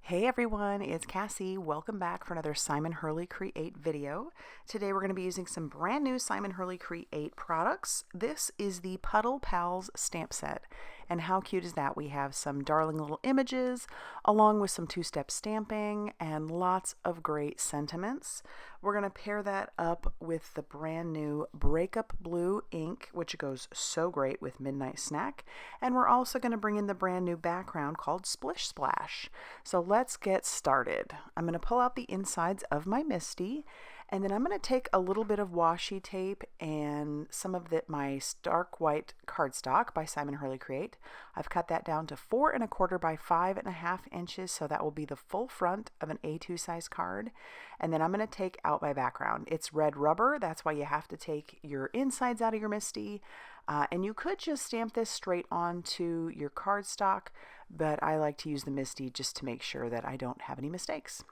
Hey everyone, it's Cassie. Welcome back for another Simon Hurley Create video. Today we're going to be using some brand new Simon Hurley Create products. This is the Puddle Pals stamp set. And how cute is that? We have some darling little images along with some two-step stamping and lots of great sentiments. We're going to pair that up with the brand new Breakup blue ink, which goes so great with Midnight Snack. And we're also going to bring in the brand new background called Splish Splash. So let's get started. I'm going to pull out the insides of my Misty, and then I'm going to take a little bit of washi tape and some of my stark white cardstock by Simon Hurley Create. I've cut that down to 4 1/4 by 5 1/2 inches, so that will be the full front of an A2 size card. And then I'm going to take out my background. It's red rubber, that's why you have to take your insides out of your Misty. And you could just stamp this straight onto your cardstock, but I like to use the Misty just to make sure that I don't have any mistakes.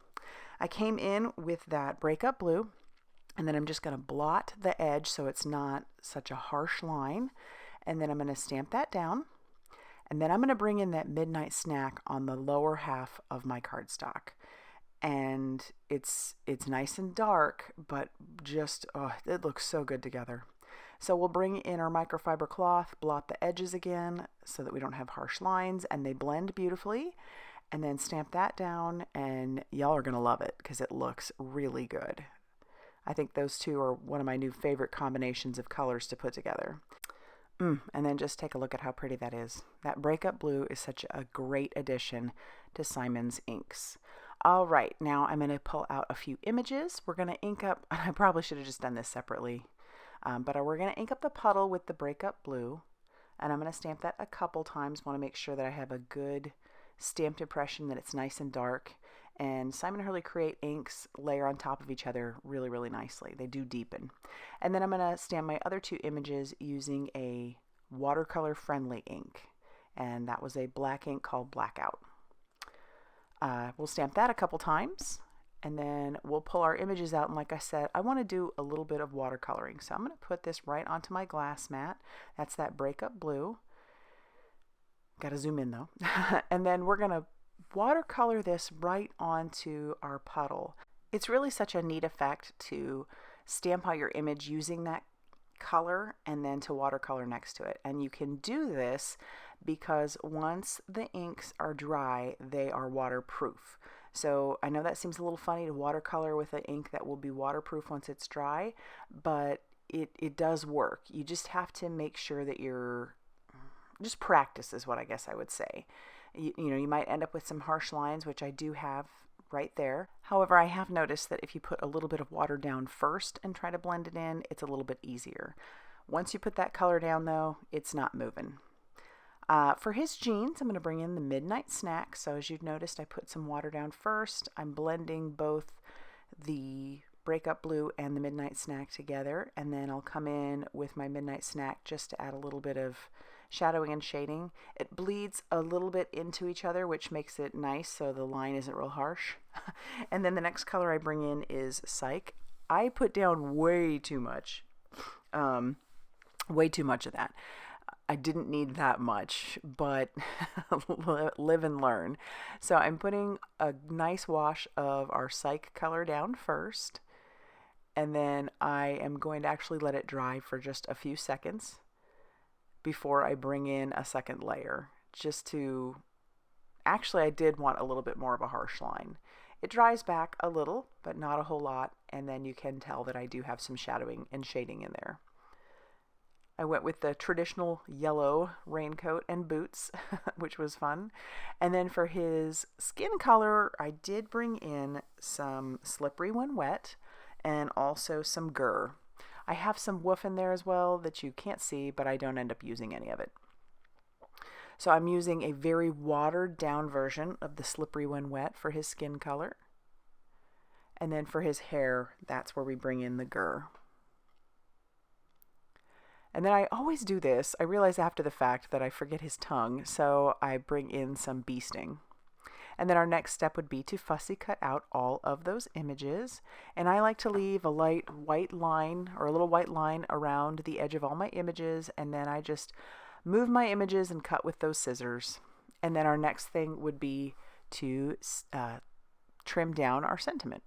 I came in with that Breakup blue, and then I'm just going to blot the edge so it's not such a harsh line. And then I'm going to stamp that down. And then I'm going to bring in that Midnight Snack on the lower half of my cardstock. And it's nice and dark, but just, it looks so good together. So we'll bring in our microfiber cloth, blot the edges again so that we don't have harsh lines, and they blend beautifully. And then stamp that down, and y'all are going to love it because it looks really good. I think those two are one of my new favorite combinations of colors to put together. And then just take a look at how pretty that is. That Breakup blue is such a great addition to Simon's inks. All right, now I'm going to pull out a few images. We're going to ink up, I probably should have just done this separately, but we're going to ink up the Puddle with the Breakup blue, and I'm going to stamp that a couple times. Want to make sure that I have a good stamped impression, that it's nice and dark. And Simon Hurley Create inks layer on top of each other really, really nicely. They do deepen. And then I'm going to stamp my other two images using a watercolor friendly ink, and that was a black ink called Blackout. We'll stamp that a couple times, and then we'll pull our images out. And like I said, I want to do a little bit of watercoloring, so I'm going to put this right onto my glass mat. That's that Breakup blue. Got to zoom in though. And then we're going to watercolor this right onto our puddle. It's really such a neat effect to stamp out your image using that color and then to watercolor next to it. And you can do this because once the inks are dry, they are waterproof. So I know that seems a little funny to watercolor with an ink that will be waterproof once it's dry, but it does work. You just have to make sure that just practice is what I guess I would say. You know, you might end up with some harsh lines, which I do have right there. However, I have noticed that if you put a little bit of water down first and try to blend it in, it's a little bit easier. Once you put that color down though, it's not moving. For his jeans, I'm going to bring in the Midnight Snack. So as you've noticed, I put some water down first. I'm blending both the Breakup blue and the Midnight Snack together, and then I'll come in with my Midnight Snack just to add a little bit of shadowing and shading. It bleeds a little bit into each other, which makes it nice so the line isn't real harsh. And then the next color I bring in is Sike. I put down way too much of that. I didn't need that much, but live and learn. So I'm putting a nice wash of our Sike color down first, and then I am going to actually let it dry for just a few seconds before I bring in a second layer, just to, actually I did want a little bit more of a harsh line. It dries back a little, but not a whole lot, and then you can tell that I do have some shadowing and shading in there. I went with the traditional yellow raincoat and boots, which was fun. And then for his skin color, I did bring in some Slippery When Wet and also some GRRR. I have some woof in there as well that you can't see, but I don't end up using any of it. So I'm using a very watered down version of the Slippery When Wet for his skin color. And then for his hair, that's where we bring in the GRRR. And then I always do this. I realize after the fact that I forget his tongue, so I bring in some bee sting. And then our next step would be to fussy cut out all of those images. And I like to leave a light white line or a little white line around the edge of all my images, and then I just move my images and cut with those scissors. And then our next thing would be to trim down our sentiment.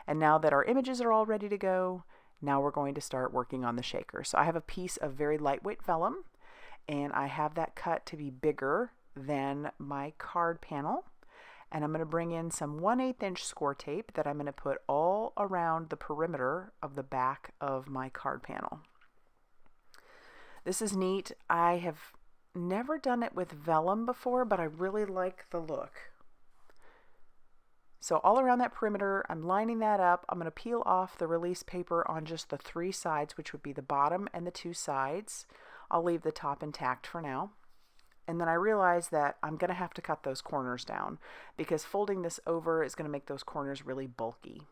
And now that our images are all ready to go, now we're going to start working on the shaker. So I have a piece of very lightweight vellum, and I have that cut to be bigger than my card panel. And I'm going to bring in some 1/8 inch Scor-Tape that I'm going to put all around the perimeter of the back of my card panel. This is neat. I have never done it with vellum before, but I really like the look. So all around that perimeter, I'm lining that up. I'm going to peel off the release paper on just the 3 sides, which would be the bottom and the 2 sides. I'll leave the top intact for now. And then I realized that I'm going to have to cut those corners down because folding this over is going to make those corners really bulky.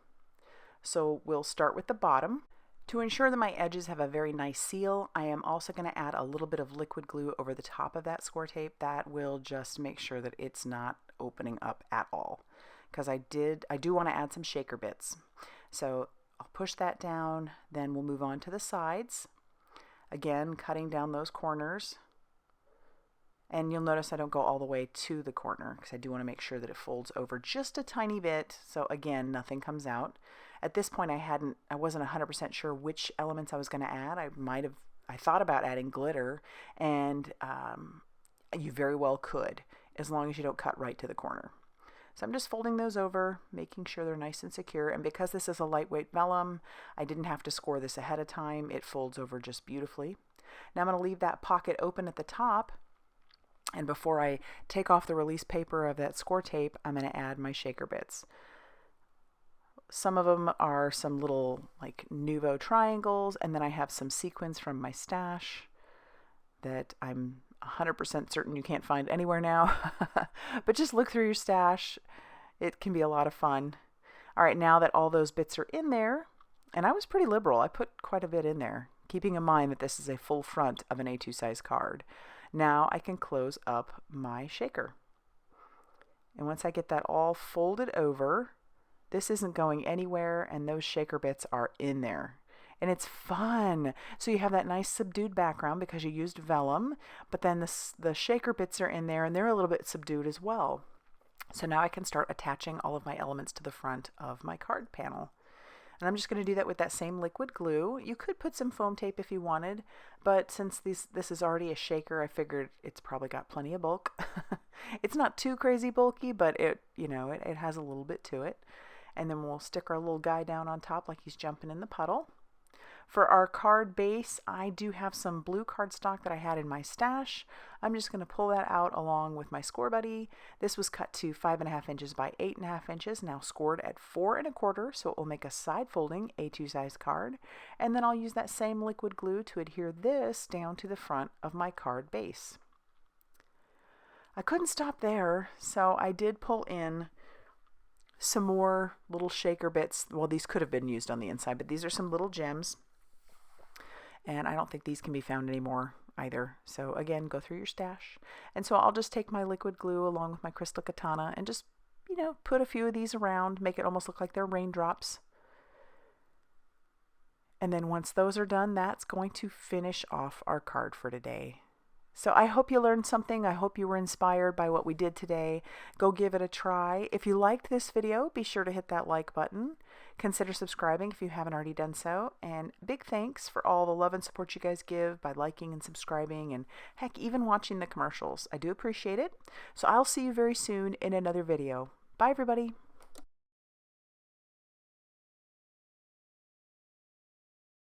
So we'll start with the bottom. To ensure that my edges have a very nice seal, I am also going to add a little bit of liquid glue over the top of that Scor-Tape. That will just make sure that it's not opening up at all. Because I do want to add some shaker bits. So I'll push that down, then we'll move on to the sides. Again, cutting down those corners. And you'll notice I don't go all the way to the corner because I do want to make sure that it folds over just a tiny bit. So again, nothing comes out. At this point, I wasn't 100% sure which elements I was going to add. I thought about adding glitter, and you very well could, as long as you don't cut right to the corner. So I'm just folding those over, making sure they're nice and secure. And because this is a lightweight vellum, I didn't have to score this ahead of time. It folds over just beautifully. Now I'm going to leave that pocket open at the top. And before I take off the release paper of that Scor-Tape, I'm going to add my shaker bits. Some of them are some little like Nouveau triangles, and then I have some sequins from my stash that I'm 100% certain you can't find anywhere now. But just look through your stash. It can be a lot of fun. All right, now that all those bits are in there, and I was pretty liberal. I put quite a bit in there, keeping in mind that this is a full front of an A2 size card. Now I can close up my shaker. And once I get that all folded over, this isn't going anywhere, and those shaker bits are in there. And it's fun. So you have that nice subdued background because you used vellum, but then the shaker bits are in there, and they're a little bit subdued as well. So now I can start attaching all of my elements to the front of my card panel. And I'm just going to do that with that same liquid glue. You could put some foam tape if you wanted, but since this is already a shaker, I figured it's probably got plenty of bulk. It's not too crazy bulky, but it has a little bit to it. And then we'll stick our little guy down on top like he's jumping in the puddle. For our card base, I do have some blue cardstock that I had in my stash. I'm just going to pull that out along with my Score Buddy. This was cut to 5.5 inches by 8.5 inches, now scored at 4 1/4, so it will make a side folding A2 size card. And then I'll use that same liquid glue to adhere this down to the front of my card base. I couldn't stop there, so I did pull in some more little shaker bits. Well, these could have been used on the inside, but these are some little gems. And I don't think these can be found anymore either. So again, go through your stash. And so I'll just take my liquid glue along with my Crystal Katana and just, put a few of these around, make it almost look like they're raindrops. And then once those are done, that's going to finish off our card for today. So I hope you learned something. I hope you were inspired by what we did today. Go give it a try. If you liked this video, be sure to hit that like button. Consider subscribing if you haven't already done so. And big thanks for all the love and support you guys give by liking and subscribing and heck, even watching the commercials. I do appreciate it. So I'll see you very soon in another video. Bye everybody.